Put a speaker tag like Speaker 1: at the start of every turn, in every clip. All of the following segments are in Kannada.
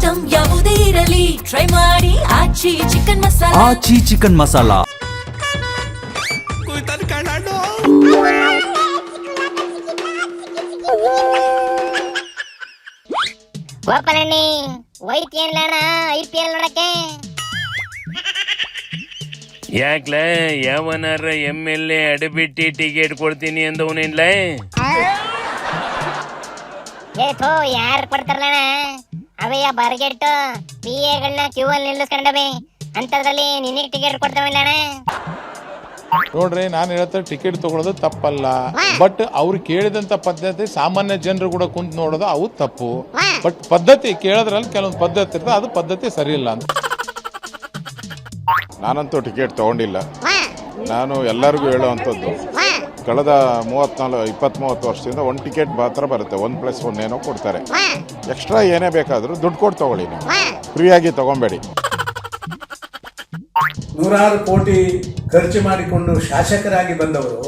Speaker 1: ಐಟಂ ಯಾವುದೇ ಇರಲಿ ಟ್ರೈ ಮಾಡಿ ಆಚಿ ಚಿಕನ್ ಮಸಾಲಾ.
Speaker 2: ಆಚಿ ಚಿಕನ್ ಮಸಾಲಾ.
Speaker 3: ಗೋಪಾಲಣ್ಣಿ ಒಯ್ತಿಯಲ್ಲ IPL ನೋಡಕ್ಕೆ.
Speaker 4: ಯಾಕ್ಲ ಯಾವನಾರ MLA ಅಡಬಿಟ್ಟಿ ಟಿಕೆಟ್ ಕೊಡ್ತೀನಿ ಅಂದವನಿಲ್ಲ.
Speaker 3: ಏಥೋ ಯಾರು ಕೊಡ್ತಾರಲ್ಲ ಅವಯ್ಯ ಬರ್ಗೆಟ್ಟು PAಗಳನ್ನ ಕ್ಯೂ ಅಲ್ಲಿ ನಿಲ್ಲಿಸ್ಕೊಂಡವೆ ಅಂತದ್ರಲ್ಲಿ ನಿನಗೆ ಟಿಕೆಟ್ ಕೊಡ್ತಾವಲ್ಲ.
Speaker 5: ನೋಡ್ರಿ, ನಾನು ಹೇಳ್ತಾ ಟಿಕೆಟ್ ತಗೊಳ್ಳೋದು ತಪ್ಪಲ್ಲ, ಬಟ್ ಅವ್ರು ಕೇಳಿದಂತ ಪದ್ಧತಿ ಸಾಮಾನ್ಯ ಜನರು ಕೂಡ ಕುಂತ್ ನೋಡೋದು ಅವು ತಪ್ಪು. ಬಟ್ ಪದ್ಧತಿ ಕೇಳೋದ್ರಲ್ಲಿ ಕೆಲವೊಂದು ಪದ್ಧತಿ ಇರ್ತದೆ, ಅದು ಪದ್ಧತಿ ಸರಿ ಇಲ್ಲ ಅಂತ. ನಾನಂತೂ ಟಿಕೆಟ್ ತಗೊಂಡಿಲ್ಲ. ನಾನು ಎಲ್ಲರಿಗೂ ಹೇಳುವಂಥದ್ದು, ಕಳೆದ 23 ವರ್ಷದಿಂದ ಒಂದು ಟಿಕೆಟ್ ಮಾತ್ರ ಬರುತ್ತೆ, 1+1 ಏನೋ ಕೊಡ್ತಾರೆ. ಎಕ್ಸ್ಟ್ರಾ ಏನೇ ಬೇಕಾದರೂ ದುಡ್ಡು ಕೊಟ್ಟು ತಗೊಳ್ಳಿ, ನೀವು ಫ್ರೀಯಾಗಿ ತಗೊಬೇಡಿ.
Speaker 6: ನೂರಾರು ಕೋಟಿ ಖರ್ಚು ಮಾಡಿಕೊಂಡು ಶಾಸಕರಾಗಿ ಬಂದವರು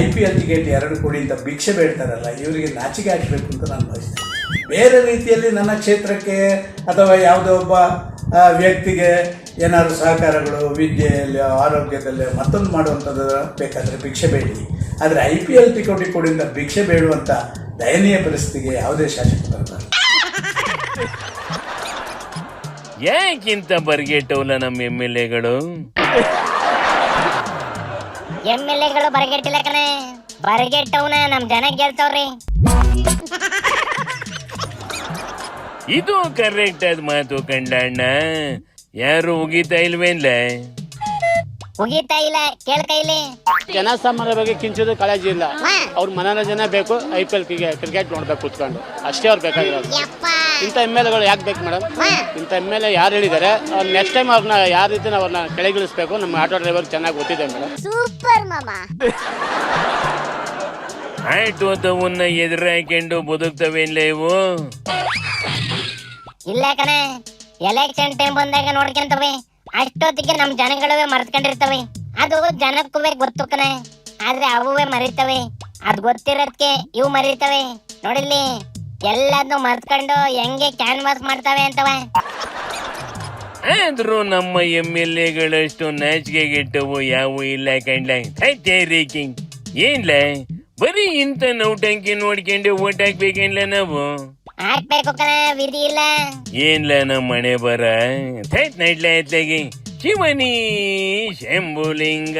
Speaker 6: IPL ಟಿಕೆಟ್ 2 ಕೋಟಿ ಅಂತ ಭಿಕ್ಷೆ ಬೇಡ್ತಾರಲ್ಲ, ಇವರಿಗೆ ನಾಚಿಕೆ ಹಾಕಬೇಕು ಅಂತ ನಾನು ಭಾವಿಸ್ತೇನೆ. ಬೇರೆ ರೀತಿಯಲ್ಲಿ ನನ್ನ ಕ್ಷೇತ್ರಕ್ಕೆ ಅಥವಾ ಯಾವುದೋ ಒಬ್ಬ ವ್ಯಕ್ತಿಗೆ ಏನಾದರೂ ಸಹಕಾರಗಳು ವಿದ್ಯೆಯಲ್ಲಿ ಆರೋಗ್ಯದಲ್ಲಿ ಮತ್ತೊಂದು ಮಾಡುವಂಥದ್ದು ಬೇಕಾದರೆ ಭಿಕ್ಷೆ ಬೇಡಿ, ಆದರೆ IPL ಟಿಕೆಟ್ ಕೊಡಿ ಅಂತ ಭಿಕ್ಷೆ ಬೇಡುವಂಥ ದಯನೀಯ ಪರಿಸ್ಥಿತಿಗೆ ಯಾವುದೇ ಶಾಸಕ ಬರ್ತಾರೆ.
Speaker 4: ಯಾಕಿಂತ ಬರ್ಗೆಟ್ಟವಲ್ಲ ನಮ್ಮ MLAಗಳು?
Speaker 3: MLAಗಳು ಬರಗೆಟ್ಟಿಲ್ಲ ಕಣೆ, ಬರಗೆಟ್ಟವನ ನಮ್ ಜನ ಗೆಲ್ತವ್ರಿ.
Speaker 4: ಇದು ಕರೆಕ್ಟ್ ಆದ ಮಾತು ಕಂಡಣ್ಣ. ಯಾರು ಉಗಿತಾ ಇಲ್ವೇನ್ಲ?
Speaker 3: ಮುಗಿತಾ ಇಲ್ಲ, ಕೇಳ್ಕೈಲಿ.
Speaker 7: ಜನಸಾಮಾನ್ಯರ ಬಗ್ಗೆ ಕಿಂಚಿದ ಕಾಳಜಿ ಇಲ್ಲ. ಅವ್ರ ಮನೋರಂಜನೆ ಬೇಕು, IPL ಕ್ರಿಕೆಟ್ ನೋಡ್ಬೇಕು ಕುತ್ಕೊಂಡು, ಅಷ್ಟೇ ಅವ್ರು ಬೇಕಾಗಿರೋದು. ಇಂಥ MLAಗಳು ಯಾಕೆ ಬೇಕು ಮೇಡಮ್? ಇಂಥ MLA ಯಾರು ಹೇಳಿದ್ದಾರೆ, ಅವ್ರು ನೆಕ್ಸ್ಟ್ ಟೈಮ್ ಅವ್ರನ್ನ ಯಾವ ರೀತಿ ಅವ್ರನ್ನ ಕೆಳಗಿಳಿಸ್ಬೇಕು, ನಮ್ಮ ಆಟೋ ಡ್ರೈವರ್ ಚೆನ್ನಾಗಿ ಗೊತ್ತಿದೆ ಮೇಡಮ್.
Speaker 3: ಸೂಪರ್ ಮಾಮಾ.
Speaker 4: ಆಟೋದವನ್ನ ಎದುರು ಹಾಕೊಂಡು ಬದುಕ್ತವೇನ್ಲ ಇವು?
Speaker 3: ಇಲ್ಲ ಕಣೆ, ಎಲೆಕ್ಷನ್ ಟೈಮ್ ಬಂದಾಗ ನೋಡ್ಕೊಂತವೆ, ಅಷ್ಟೊತ್ತಿಗೆ ನಮ್ ಜನಗಳವೇ ಮರ್ತ್ಕೊಂಡಿರ್ತವೆ. ಅದು ಜನಕ್ಕೂ ಗೊತ್ತು ಕಣೆ, ಆದ್ರೆ ಅವುವೇ ಮರಿತವೆ. ಅದ್ ಗೊತ್ತಿರೋದಕ್ಕೆ ಇವು ಮರಿತವೆ. ನೋಡಿಲ್ಲಿ, ಎಲ್ಲದನ್ನು ಮರ್ತ್ಕೊಂಡು ಹೆಂಗೆ ಕ್ಯಾನ್ವಾಸ್ ಮಾಡ್ತವೆ ಅಂತವ.
Speaker 4: ಆದ್ರೂ ನಮ್ಮ MLAಗಳಷ್ಟು ನಾಚಿಕೆಗೆಟ್ಟವು ಯಾವ ಇಲ್ಲ ಕಂಡ್ಲ. ಏನ್ಲ ಬರೀ ಇಂಥ ನೌಟಂಕಿ ನೋಡ್ಕೊಂಡು ಓಟ್ ಹಾಕ್ಬೇಕೇನ್ಲ ನಾವು?
Speaker 3: ಹಾಕ್ಬೇಕು ಕಣ, ವಿಧಿ ಇಲ್ಲ.
Speaker 4: ಏನ್ಲ ನಮ್ಮ ಮನೆ ಬರ ನಡ್ಲ ಎತ್ಲಾಗಿ ಶಿವನಿ ಶಂಭುಲಿಂಗ.